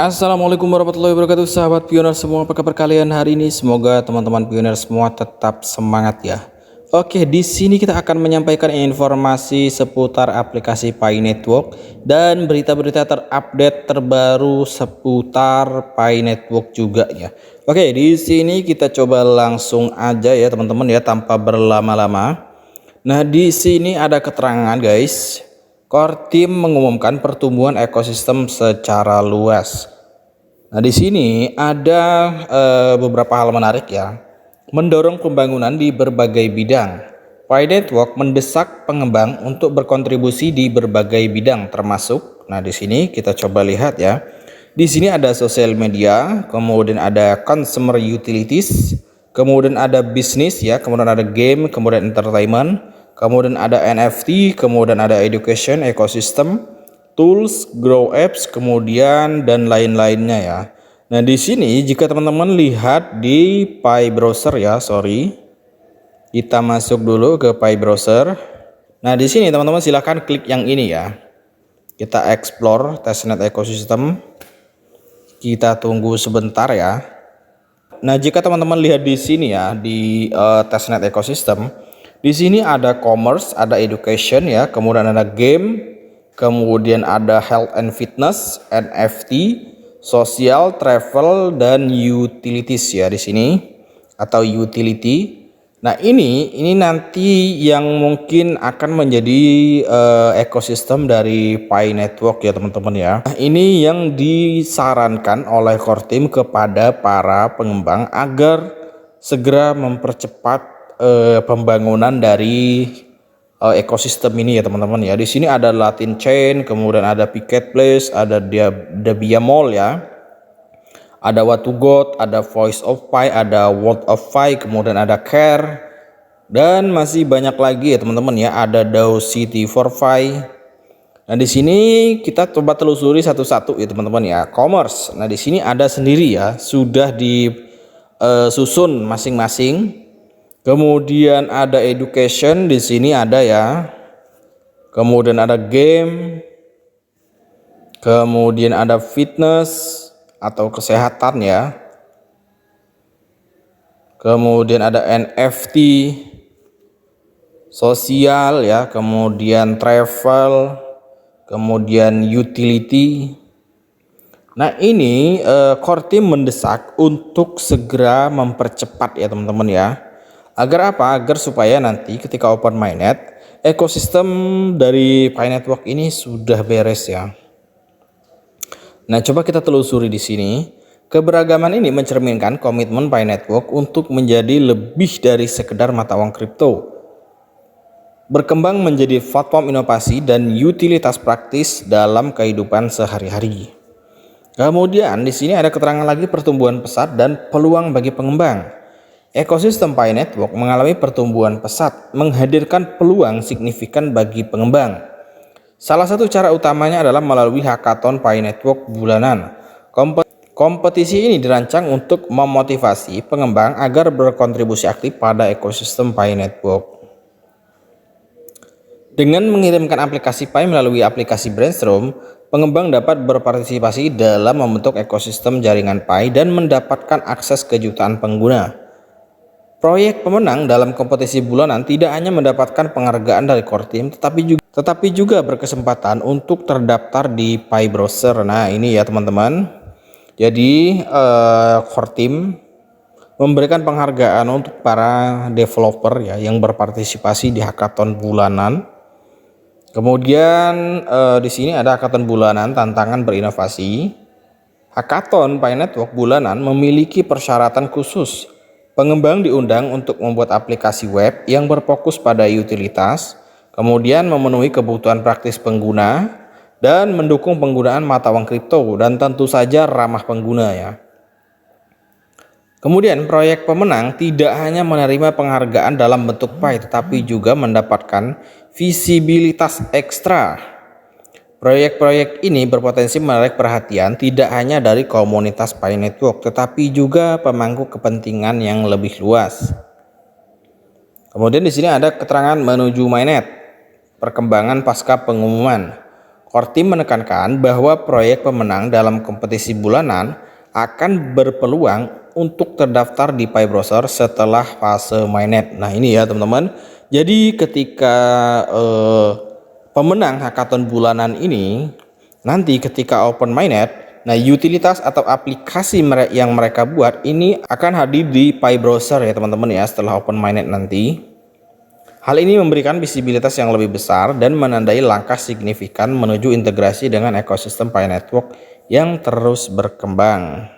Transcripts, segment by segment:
Assalamualaikum warahmatullahi wabarakatuh, sahabat pioner semua. Apa kabar kalian hari ini? Semoga teman-teman pioner semua tetap semangat ya. Oke, di sini kita akan menyampaikan informasi seputar aplikasi Pi Network dan berita-berita terupdate terbaru seputar Pi Network juga ya. Oke, di sini kita coba langsung aja ya teman-teman ya, tanpa berlama-lama. Nah, di sini ada keterangan guys. Core Team mengumumkan pertumbuhan ekosistem secara luas. Nah, di sini ada beberapa hal menarik ya. Mendorong pembangunan di berbagai bidang. Pi Network mendesak pengembang untuk berkontribusi di berbagai bidang termasuk. Nah, di sini kita coba lihat ya. Di sini ada sosial media, kemudian ada consumer utilities, kemudian ada bisnis ya, kemudian ada game, kemudian entertainment, kemudian ada NFT, kemudian ada education, ekosistem, tools, grow apps, kemudian dan lain-lainnya ya. Nah, di sini jika teman-teman lihat di Pi browser ya, kita masuk dulu ke Pi browser. Nah, di sini teman-teman silahkan klik yang ini ya. Kita explore testnet ekosistem. Kita tunggu sebentar ya. Nah, jika teman-teman lihat di sini ya, di testnet ekosistem, di sini ada commerce, ada education ya, kemudian ada game, kemudian ada health and fitness, NFT, sosial, travel, dan utilities ya di sini, atau utility. Nah, ini nanti yang mungkin akan menjadi ekosistem dari Pi Network ya teman-teman ya. Nah, ini yang disarankan oleh Core Team kepada para pengembang agar segera mempercepat pembangunan dari ekosistem ini ya teman-teman ya. Di sini ada Latin Chain, kemudian ada Picket Place, ada Debia Mall ya, ada What to God, ada Voice of Pi, ada World of Pi, kemudian ada Care, dan masih banyak lagi ya teman-teman ya. Ada DAO City for Pi. Nah, di sini kita coba telusuri satu-satu ya teman-teman ya. Commerce. Nah, di sini ada sendiri ya, sudah disusun masing-masing. Kemudian ada education, di sini ada ya. Kemudian ada game. Kemudian ada fitness atau kesehatan ya. Kemudian ada NFT, sosial ya, kemudian travel, kemudian utility. Nah, ini Core Team mendesak untuk segera mempercepat ya teman-teman ya. Agar apa? Agar supaya nanti ketika open mainnet, ekosistem dari Pi Network ini sudah beres ya. Nah, coba kita telusuri di sini. Keberagaman ini mencerminkan komitmen Pi Network untuk menjadi lebih dari sekedar mata uang kripto. Berkembang menjadi platform inovasi dan utilitas praktis dalam kehidupan sehari-hari. Kemudian di sini ada keterangan lagi pertumbuhan pesat dan peluang bagi pengembang. Ekosistem Pi Network mengalami pertumbuhan pesat, menghadirkan peluang signifikan bagi pengembang. Salah satu cara utamanya adalah melalui hackathon Pi Network bulanan. Kompetisi ini dirancang untuk memotivasi pengembang agar berkontribusi aktif pada ekosistem Pi Network. Dengan mengirimkan aplikasi Pi melalui aplikasi Brainstorm, pengembang dapat berpartisipasi dalam membentuk ekosistem jaringan Pi dan mendapatkan akses ke jutaan pengguna. Proyek pemenang dalam kompetisi bulanan tidak hanya mendapatkan penghargaan dari Core Team, tetapi juga berkesempatan untuk terdaftar di Pi Browser. Nah, ini ya teman-teman. Jadi Core Team memberikan penghargaan untuk para developer ya yang berpartisipasi di hackathon bulanan. Kemudian di sini ada hackathon bulanan tantangan berinovasi. Hackathon Pi Network bulanan memiliki persyaratan khusus. Pengembang diundang untuk membuat aplikasi web yang berfokus pada utilitas, kemudian memenuhi kebutuhan praktis pengguna, dan mendukung penggunaan mata uang kripto, dan tentu saja ramah pengguna ya. Kemudian proyek pemenang tidak hanya menerima penghargaan dalam bentuk Pi, tetapi juga mendapatkan visibilitas ekstra. Proyek-proyek ini berpotensi menarik perhatian tidak hanya dari komunitas Pi Network, tetapi juga pemangku kepentingan yang lebih luas. Kemudian di sini ada keterangan menuju mainnet, perkembangan pasca pengumuman. Core Team menekankan bahwa proyek pemenang dalam kompetisi bulanan akan berpeluang untuk terdaftar di Pi Browser setelah fase mainnet. Nah ini ya teman-teman. Jadi ketika pemenang hackathon bulanan ini nanti ketika open mainnet, nah utilitas atau aplikasi yang mereka buat ini akan hadir di Pi Browser ya teman-teman ya setelah open mainnet nanti. Hal ini memberikan visibilitas yang lebih besar dan menandai langkah signifikan menuju integrasi dengan ekosistem Pi Network yang terus berkembang.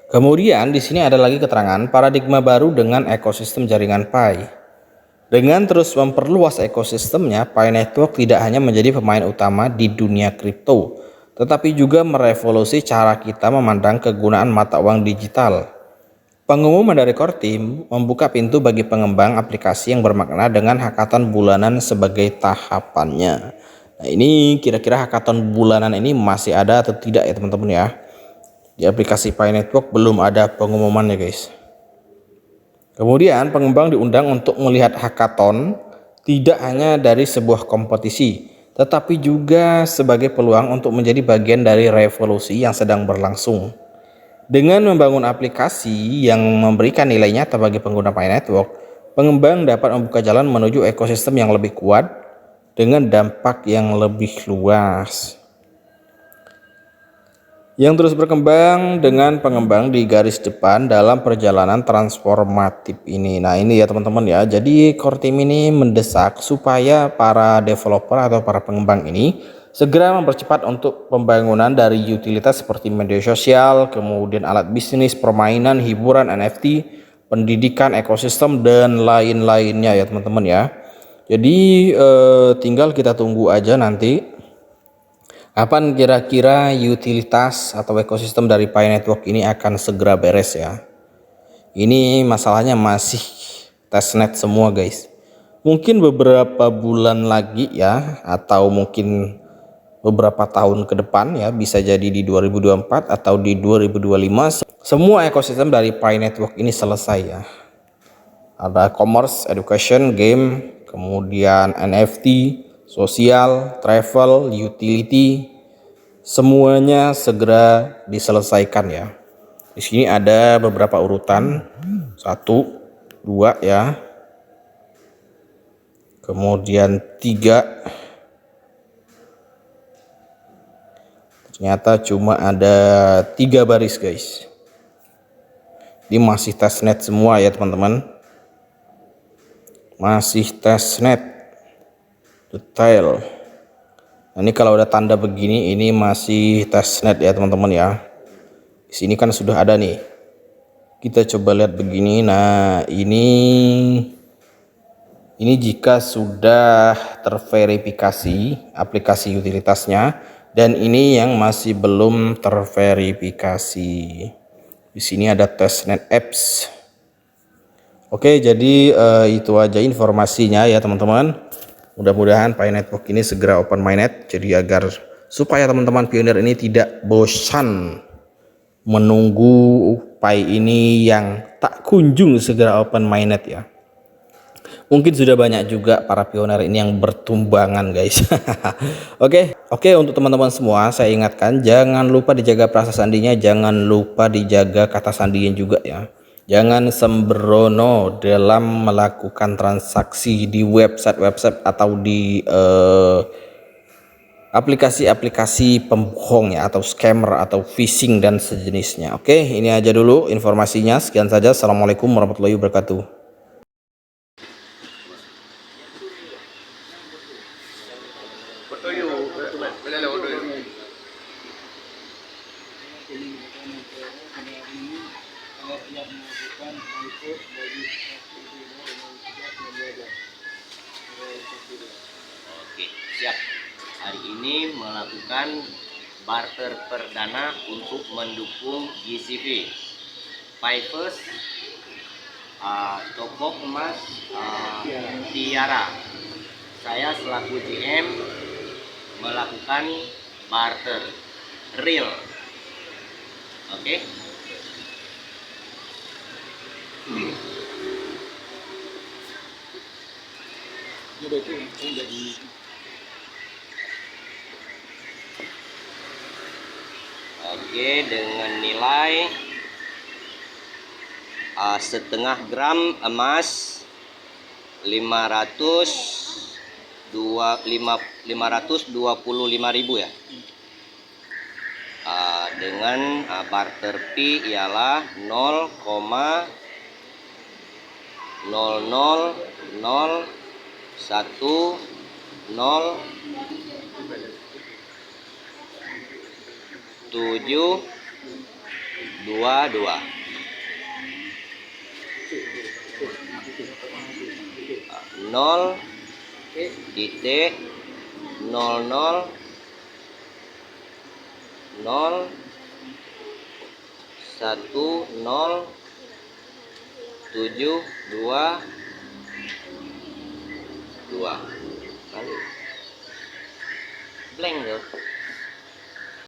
Kemudian di sini ada lagi keterangan paradigma baru dengan ekosistem jaringan Pi. Dengan terus memperluas ekosistemnya, Pi Network tidak hanya menjadi pemain utama di dunia kripto, tetapi juga merevolusi cara kita memandang kegunaan mata uang digital. Pengumuman dari Core Team membuka pintu bagi pengembang aplikasi yang bermakna dengan hackathon bulanan sebagai tahapannya. Nah ini kira-kira hackathon bulanan ini masih ada atau tidak ya teman-teman ya. Di aplikasi Pi Network belum ada pengumumannya guys. Kemudian pengembang diundang untuk melihat hackathon tidak hanya dari sebuah kompetisi, tetapi juga sebagai peluang untuk menjadi bagian dari revolusi yang sedang berlangsung. Dengan membangun aplikasi yang memberikan nilai nyata bagi pengguna Pi Network, pengembang dapat membuka jalan menuju ekosistem yang lebih kuat dengan dampak yang lebih luas. Yang terus berkembang dengan pengembang di garis depan dalam perjalanan transformatif ini. Nah ini ya teman-teman ya, jadi Core Team ini mendesak supaya para developer atau para pengembang ini segera mempercepat untuk pembangunan dari utilitas seperti media sosial, kemudian alat bisnis, permainan, hiburan, NFT, pendidikan, ekosistem, dan lain-lainnya ya teman-teman ya. Jadi tinggal kita tunggu aja nanti kapan kira-kira utilitas atau ekosistem dari Pi Network ini akan segera beres ya. Ini masalahnya masih testnet semua guys. Mungkin beberapa bulan lagi ya, atau mungkin beberapa tahun ke depan ya, bisa jadi di 2024 atau di 2025 semua ekosistem dari Pi Network ini selesai ya. Ada commerce, education, game, kemudian NFT, sosial, travel, utility, semuanya segera diselesaikan ya. Di sini ada beberapa urutan, 1, 2 ya, kemudian 3. Ternyata cuma ada 3 baris guys. Ini masih testnet semua ya teman-teman. Masih testnet detail. Nah, ini kalau udah tanda begini ini masih testnet ya teman-teman ya. Di sini kan sudah ada nih. Kita coba lihat begini. Nah ini jika sudah terverifikasi aplikasi utilitasnya. Dan ini yang masih belum terverifikasi. Di sini ada testnet apps. Oke, jadi itu aja informasinya ya teman-teman. Mudah-mudahan Pi Network ini segera open mainnet. Jadi agar supaya teman-teman pionir ini tidak bosan menunggu Pi ini yang tak kunjung segera open mainnet ya. Mungkin sudah banyak juga para pioner ini yang bertumbangan guys. Oke, untuk teman-teman semua saya ingatkan jangan lupa dijaga frasa sandinya, jangan lupa dijaga kata sandinya juga ya. Jangan sembrono dalam melakukan transaksi di website atau di aplikasi-aplikasi pembohong ya, atau scammer atau phishing dan sejenisnya. Oke, ini aja dulu informasinya. Sekian saja. Assalamualaikum warahmatullahi wabarakatuh. Oke, siap. Hari ini melakukan barter perdana untuk mendukung GCV. Pipers, toko emas Tiara. Saya selaku GM melakukan barter real. Oke. Oke, dengan nilai setengah gram emas 525.000 ya. Dengan barter fee ialah 0,0010722 0,0001072 kali blank tuh.